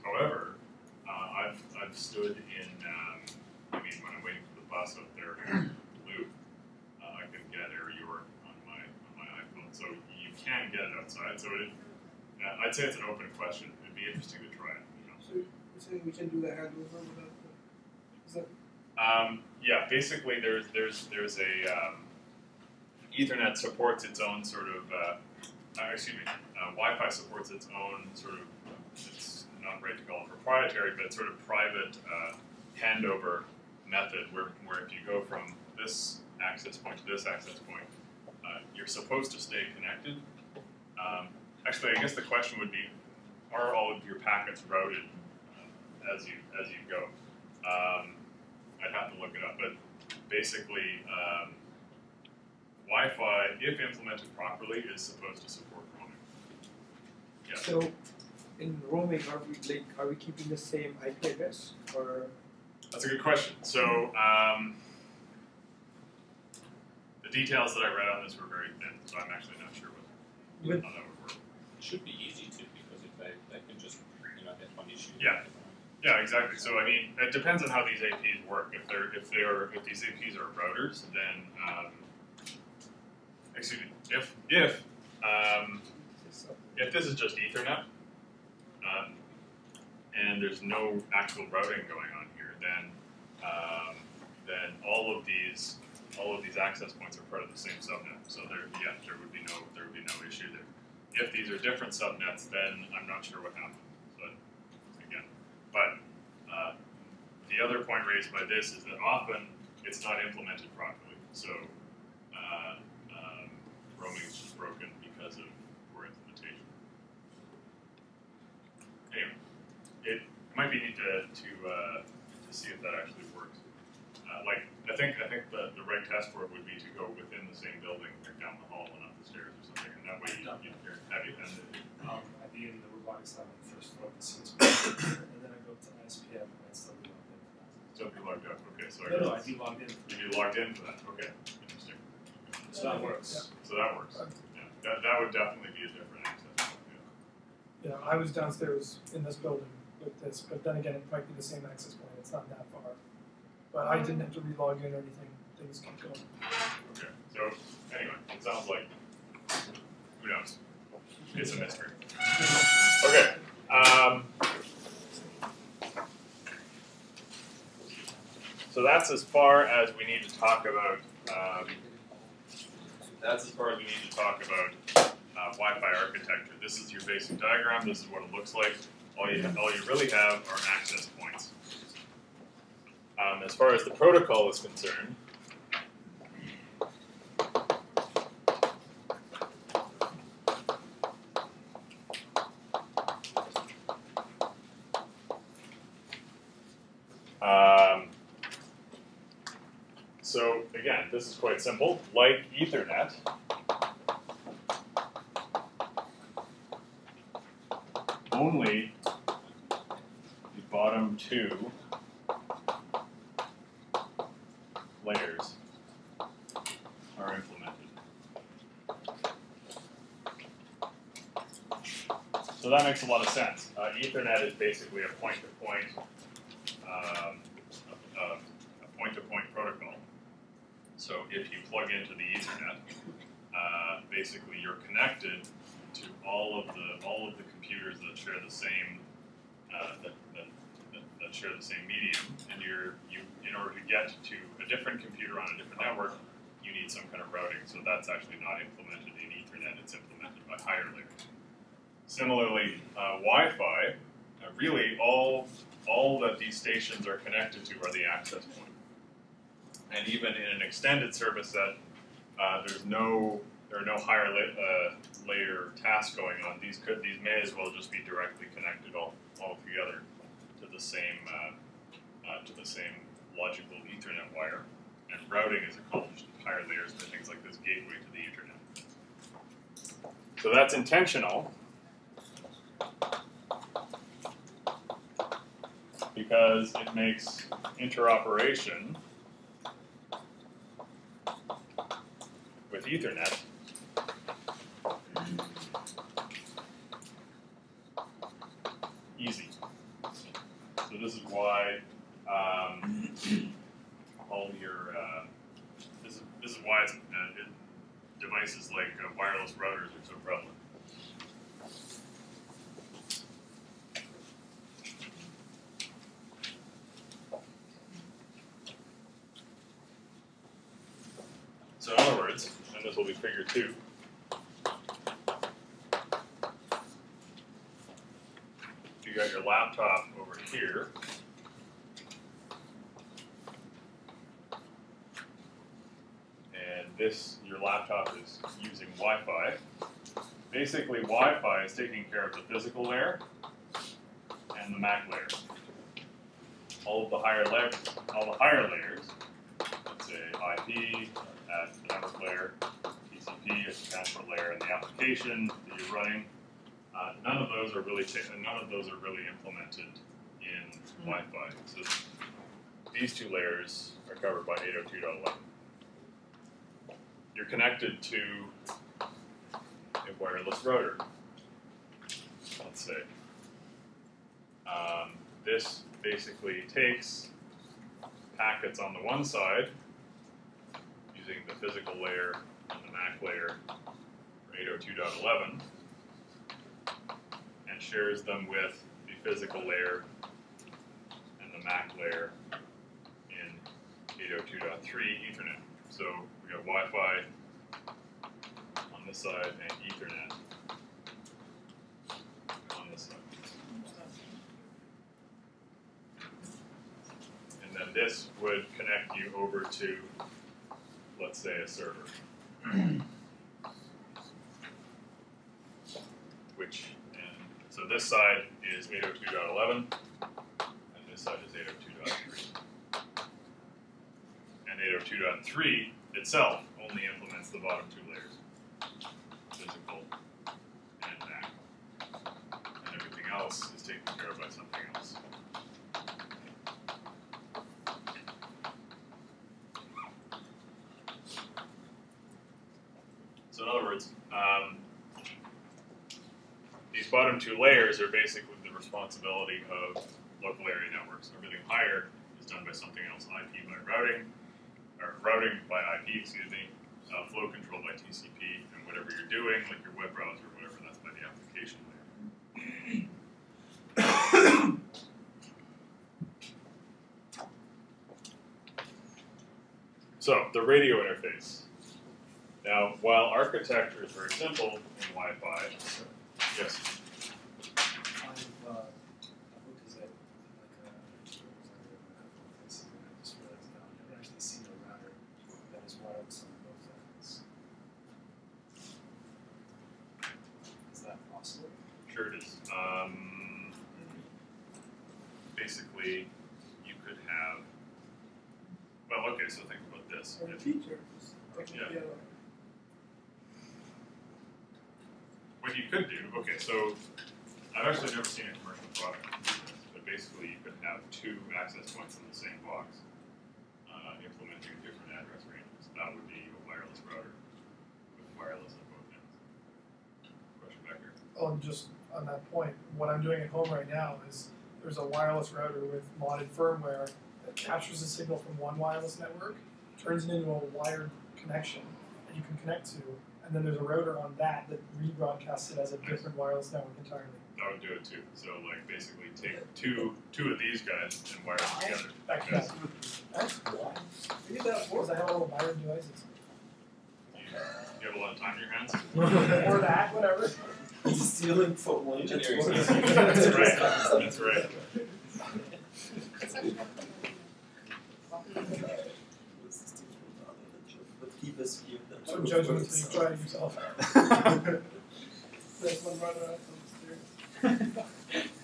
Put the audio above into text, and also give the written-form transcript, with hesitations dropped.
However, I've stood in, I mean, when I'm waiting for the bus out there in Loop, I can get Air York on my iPhone, so you can get it outside. So I'd say it's an open question. It'd be interesting to try it. You know? So you're saying we can do the handover without the? Is that? Yeah, basically there's a Ethernet supports its own sort of Wi-Fi supports its own sort of it's not right to call it proprietary, but sort of private handover method where if you go from this access point to this access point, you're supposed to stay connected. Actually, I guess the question would be, are all of your packets routed as you go? I'd have to look it up, but basically, Wi-Fi, if implemented properly, is supposed to support roaming. Yeah. So, in roaming, are we keeping the same IP address, or? That's a good question. So, the details that I read on this were very thin, so I'm actually not sure how that would work. It should be easy to, because if they can just get one issue. Yeah. Yeah, exactly. So I mean, it depends on how these APs work. If these APs are routers, then excuse me. If this is just Ethernet, and there's no actual routing going on here, then all of these access points are part of the same subnet. So there would be no issue there. If these are different subnets, then I'm not sure what happens. But the other point raised by this is that often it's not implemented properly. So roaming is just broken because of poor implementation. Anyway, it might be neat to see if that actually works. I think the right test for it would be to go within the same building, like down the hall and up the stairs or something, and that way you have you. I'd be in the robotics lab on the first floor of the CSP, and then I go to ISPM and I'd still be logged in for that. Still be logged up, okay. So No, I'd be logged in. You'd be logged in for that, okay. Interesting. So that works. Yeah. So that works. Yeah. That would definitely be a different access point. Yeah, I was downstairs in this building with this, but then again, it might be the same access point. It's not that far. But I didn't have to re-log in or anything. Things kept going. Okay. So anyway, it sounds like, who knows? It's a mystery. Okay. So that's as far as we need to talk about. Wi-Fi architecture. This is your basic diagram. This is what it looks like. All you really have are access points. As far as the protocol is concerned, so again, this is quite simple. Like Ethernet, only the bottom two layers are implemented. So that makes a lot of sense. Ethernet is basically a point-to-point protocol. So if you plug into the Ethernet, basically you're connected to all of the computers that share the same that share the same medium, and in order to get to a different computer on a different network, you need some kind of routing. So that's actually not implemented in Ethernet; it's implemented by higher layers. Similarly, Wi-Fi, really all that these stations are connected to are the access point. And even in an extended service set, there are no higher layer tasks going on. These may as well just be directly connected all together to the same logical Ethernet wire. And routing is accomplished at higher layers for things like this gateway to the Ethernet. So that's intentional, because it makes interoperation with Ethernet easy. So this is why all your this is why it's, devices like wireless routers are so prevalent. So in other words, and this will be figure 2. You got your laptop over here. And this, your laptop is using Wi-Fi. Basically, Wi-Fi is taking care of the physical layer and the MAC layer. All of the higher layers, let's say IP at the network layer, TCP as the transport layer, and the application that you're running. None of those are really implemented in Wi-Fi. So these 2 layers are covered by 802.11. You're connected to a wireless router, let's say. This basically takes packets on the one side, using the physical layer and the MAC layer for 802.11, and shares them with the physical layer and the MAC layer in 802.3 Ethernet. So we got Wi-Fi on this side and Ethernet on this side. And then this would connect you over to, let's say, a server. So this side is 802.11, and this side is 802.3. And 802.3 itself only implements the bottom 2 layers, physical and MAC. And everything else is taken care of by something else. So in other words, these bottom 2 layers are basically the responsibility of local area networks. Everything higher is done by something else, IP by routing, or routing by IP, excuse me, flow control by TCP, and whatever you're doing, like your web browser or whatever, that's by the application layer. So, the radio interface. Now, while architecture is very simple in Wi-Fi, yes? What is it? Like I just realized now, I've never actually seen a router that is wireless on both ends. Is that possible? Sure it is. Basically, you could have, well, okay, so think about this. Or features. Yeah. What you could do, okay, so I've actually never seen a commercial product do this, but basically you could have 2 access points in the same box, implementing different address ranges. That would be a wireless router with wireless at both ends. Question back here. Oh, and just on that point, what I'm doing at home right now is there's a wireless router with modded firmware that captures the signal from one wireless network, turns it into a wired connection that you can connect to, and then there's a router on that rebroadcasts it as a different wireless network entirely. That would do it too. So like basically take two of these guys and wire them together. That can happen. That's why. Look at that, because I have all the wired devices. You have a lot of time on your hands? Or that, whatever. Stealing football engineering. That's right. That's right. Keep us cute. So judgment until you try it yourself. There's one running around upstairs.